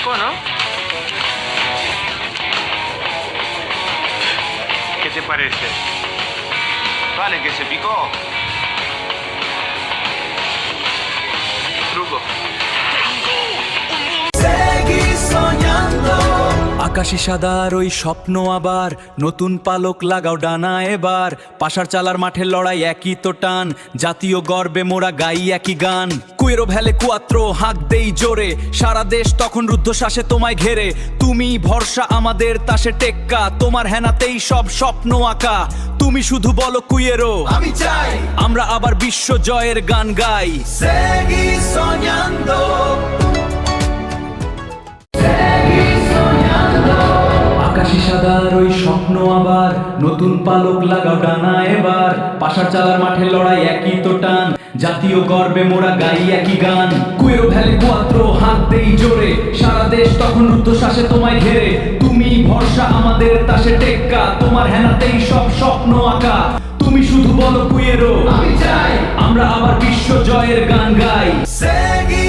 dicono? ¿Qué te parece? Vale, que se picó. Truco. আকাশি সাদার ওই স্বপ্ন আবার নতুন পালক লাগাও ডানা এবার পাশার চালার মাঠের লড়াই একই তো টান জাতীয় গর্বে মোরা গাই একই গান কুয়েরো ভ্যালে কুয়াত্রো হাঁক দেই জোরে সারা দেশ তখন রুদ্ধশ্বাসে তোমায় ঘেরে তুমি ভরসা আমাদের তাসে টেক্কা তোমার হেনাতেই সব স্বপ্ন আঁকা তুমি শুধু বলো কুয়েরো আমি চাই আমরা আবার বিশ্ব জয়ের গান গাই seguir soñando. আকাশি সাদার ওই স্বপ্ন আবার নতুন পালক লাগাও ডানা এবার পাশার চালার মাঠে লড়াই একই তো টান জাতীয় গর্বে মোরা গাই একই গান কুয়েরো ভ্যালি কুয়াত্রো হাত দেই জোরে সারা দেশ তখন রুদ্ধশ্বাসে তোমায় ঘেরে তুমি ভরসা আমাদের তাসে টেক্কা তোমার হেনাতেই সব স্বপ্ন আঁকা তুমি শুধু বলো কুয়েরো আমি চাই আমরা আবার বিশ্ব জয়ের গান গাই seguir